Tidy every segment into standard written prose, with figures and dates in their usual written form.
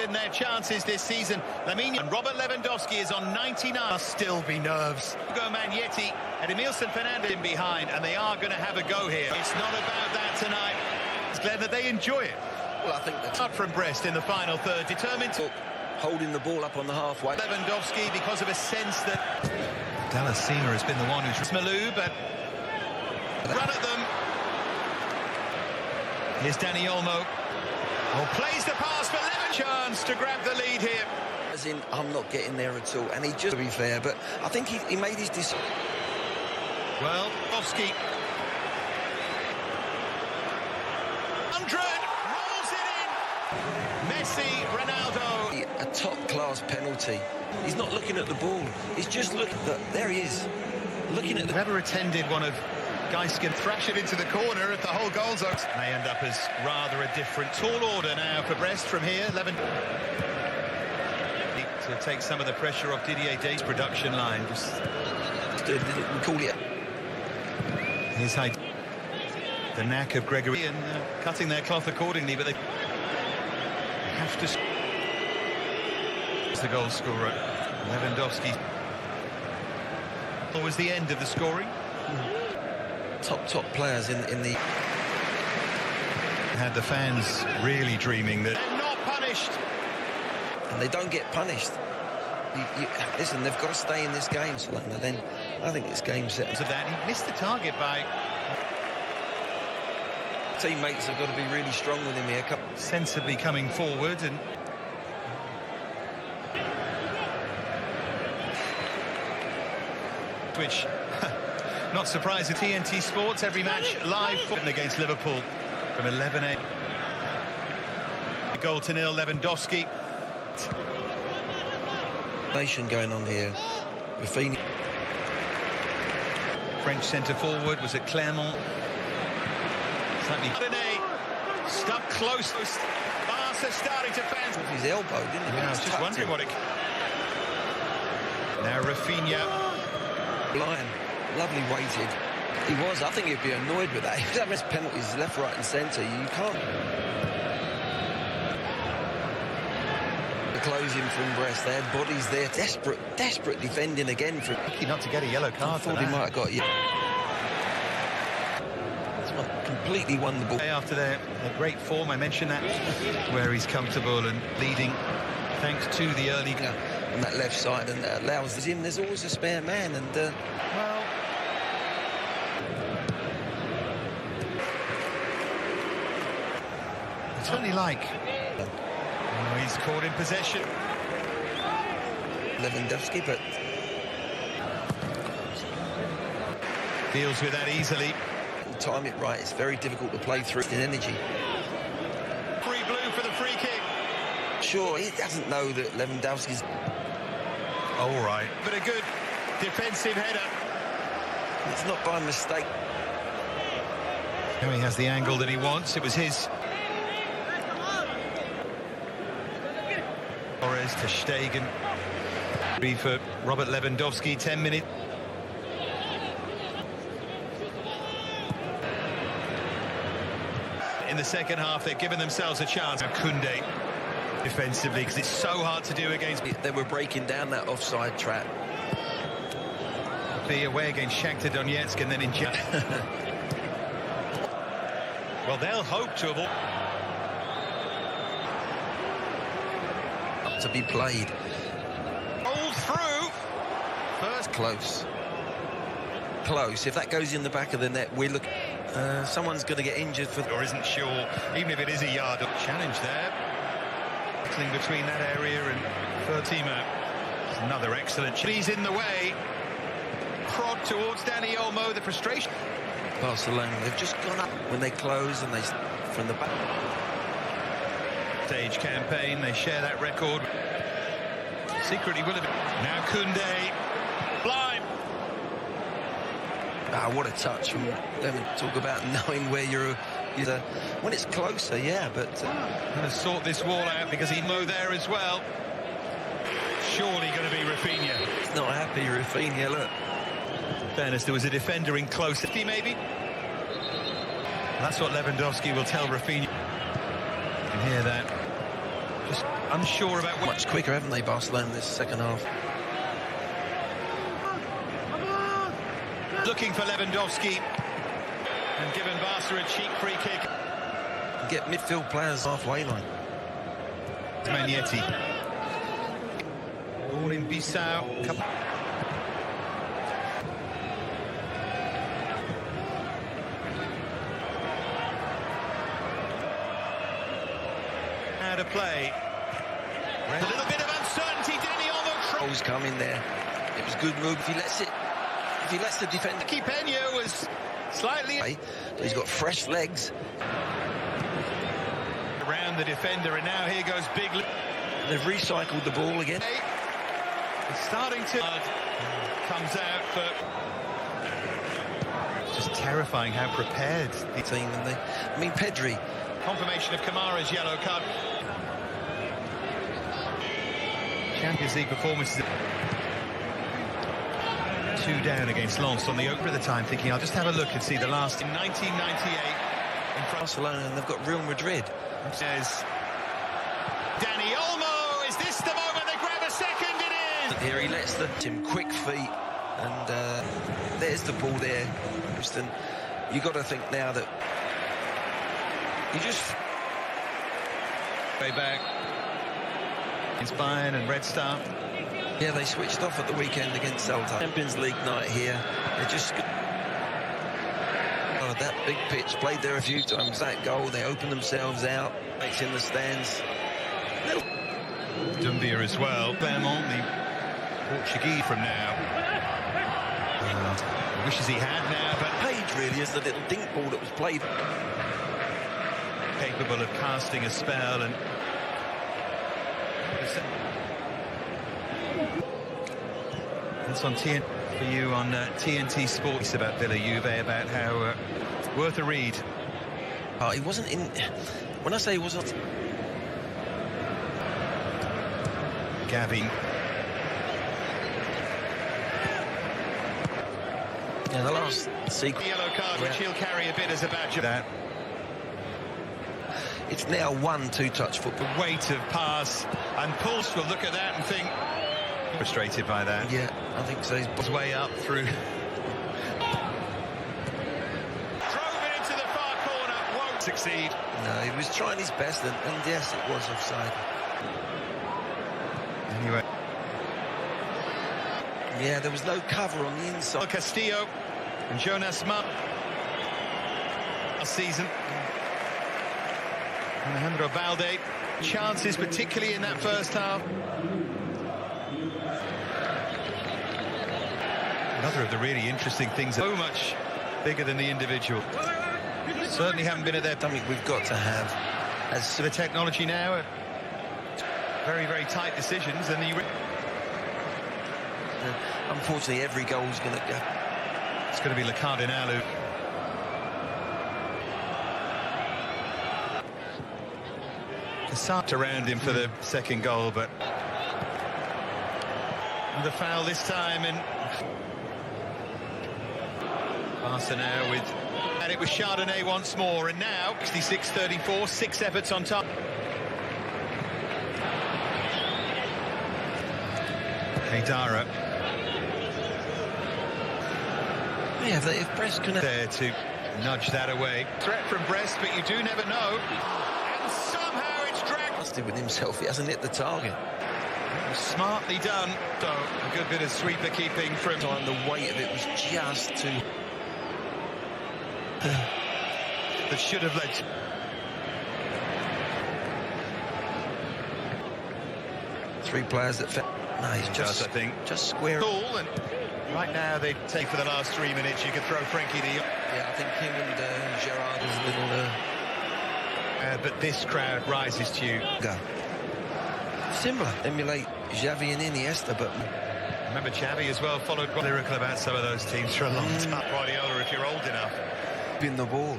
In their chances this season, Lamine and Robert Lewandowski is on 99. Must still be nerves. Hugo Magnetti and Emilson Fernandez in behind, and they are going to have a go here. It's not about that tonight. It's glad that they enjoy it. Well, I think that's up from Brest in the final third, determined to holding the ball up on the halfway. Lewandowski, because of a sense that Dalasina has been the one who's Malou, but run at them. Here's Dani Olmo. Oh, plays the pass for Lewandowski. Chance to grab the lead here. As in, I'm not getting there at all, and he just to be fair, but I think he made his decision. Well, Lewandowski. 100 rolls it in. Messi, Ronaldo. A top-class penalty. He's not looking at the ball. He's just looking. There he is, looking at the. Whoever attended one of Geis can thrash it into the corner at the whole goal zone. May end up as rather a different tall order now for Brest from here. To take some of the pressure off Didier Deschamps' production line. Just we call it. Here's how the knack of Gregory and cutting their cloth accordingly, but they have to. It's the goal scorer, Lewandowski. What was the end of the scoring? Top players in the. Had the fans really dreaming that they're not punished, and they don't get punished. Listen, they've got to stay in this game, Barcelona. Then I think this game's set. So that he missed the target by. Teammates have got to be really strong with him here. Sensibly coming forward and. Which. Not surprising. TNT Sports, every match live against Liverpool from 11-8. Goal to nil, Lewandowski. Nation going on here. Rafinha. French centre forward was at Clermont. Stuck close. Barca starting to fans. His elbow, didn't he? I was just wondering what it. Now Rafinha. Blind. Lovely weighted. He was. I think he'd be annoyed with that. If that missed penalties left, right and centre, you can't. The closing from Brest, they had bodies there. Desperate defending again. Lucky not to get a yellow card. I thought he might have got you. Completely won the ball. After their great form, I mentioned that, where he's comfortable and leading thanks to the early... on that left side, and that allows him. There's always a spare man, and... Well... It's only like... Oh, he's caught in possession. Lewandowski, but... Deals with that easily. Time it right, it's very difficult to play through in energy. Free blue for the free kick. Sure, he doesn't know that Lewandowski's... All right. But a good defensive header. It's not by mistake. Now he has the angle that he wants. It was his. Torres to Stegen. For Robert Lewandowski, 10 minutes. In the second half, they've given themselves a chance. Now Koundé defensively, because it's so hard to do against. They were breaking down that offside trap. Be away against Shakhtar Donetsk and then in. Well, they'll hope to avoid. To be played. All through. First close. If that goes in the back of the net, we look. Someone's going to get injured for. Or isn't sure, even if it is a yard. Challenge there. Between that area and Fatima. Another excellent. He's in the way. Prod towards Dani Olmo. The frustration. Barcelona, they've just gone up when they close and they from the back. Stage campaign. They share that record. Secretly will have. Now Koundé. Blind. Ah, what a touch from them. Talk about knowing where you're when it's closer, yeah, but going to sort this wall out because he'd know there as well. Surely going to be Rafinha. Not happy, Rafinha. Look. In fairness, there was a defender in close. 50 maybe. That's what Lewandowski will tell Rafinha. You can hear that. Just unsure about what. Much quicker, haven't they, Barcelona, this second half? Looking for Lewandowski and given Barca a cheap free kick. Get midfield players halfway line. Magnetti. Ball in Bissau. How to play. A little bit of uncertainty. Denny almost. Goals come in there. It was a good move. If he lets the defender. Peña was slightly. But he's got fresh legs. Around the defender, and now here goes Big. They've recycled the ball again. It's starting to comes out, but it's just terrifying how prepared the team. And I mean, Pedri. Confirmation of Kamara's yellow card. Champions League performances. 2 down against Lens on the opener of the time, thinking I'll just have a look and see the last in 1998 in Barcelona, and they've got Real Madrid. Says Dani Olmo, is this the moment they grab a second? It is. Here he lets the quick feet, and there's the ball there. Houston, you got to think now that you just way back. It's Bayern and Red Star. Yeah, they switched off at the weekend against Celta. Champions League night here. They just that big pitch, played there a few times. That goal, they open themselves out. It's in the stands. Dumbia as well. Clermont, the Portuguese from now. Wishes he had now, but Page really is the little dink ball that was played. Capable of casting a spell and. That's on TNT for you on TNT Sports about Villa Juve, about how worth a read. Oh, he wasn't in. When I say he wasn't. Gavi. Yeah, the last sequence. Yellow card, which he'll carry a bit as a badge of that. It's now 1-2 touch football. The weight of pass, and Pulse will look at that and think. Frustrated by that. Yeah, I think so. His way up through. Drove it into the far corner, won't succeed. No, he was trying his best, and yes, it was offside. Anyway. Yeah, there was no cover on the inside. Castillo and Jonas Mar. Last season. Alejandro Balde. Chances, particularly in that first half. Another of the really interesting things, so much bigger than the individual. Certainly haven't been at their. Something we've got to have. As the technology now, very, very tight decisions, and unfortunately, every goal is going to go. It's going to be Le Cardinal who. Sat around him for the second goal, but the foul this time, and Barca now with, and it was Chardonnay once more, and now 66-34, 6 efforts on top. Haidara. Yeah, if Brest can there to nudge that away. Threat from Brest, but you do never know. And somehow it's dragged. With himself, he hasn't hit the target. Smartly done. So a good bit of sweeper keeping from. The weight of it was just too. That should have led. Three players that fell. No, he's just. I think just square. Cool, and right now they take for the last 3 minutes. You could throw Frankie de. Yeah, I think him and Gerrard is a little. But this crowd rises to you. Go. Similar. Emulate Xavi and Iniesta, but. Remember Xavi as well, followed quite lyrical about some of those teams for a long time. Guardiola, if you're old enough. In the ball.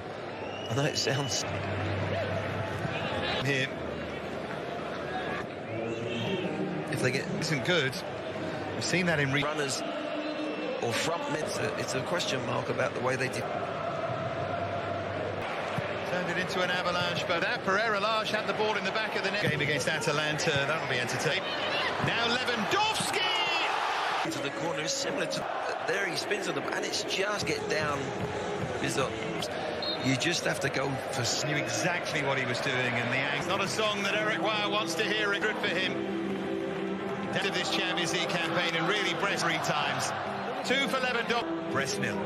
I know it sounds. Here. If they get. Isn't good. We've seen that in runners or front men. It's a question mark about the way they did. Turned it into an avalanche, but that Pereira Lage had the ball in the back of the net. Game against Atalanta, that'll be entertaining. Now Lewandowski! Into the corner is similar to there, he spins on them, and it's just get down. You just have to go for. Knew exactly what he was doing, and the angst. Not a song that Eric Wauer wants to hear. Good for him. End of this Champions League campaign, and really Brest 3 times. 2 for Lewandowski. Brest 0.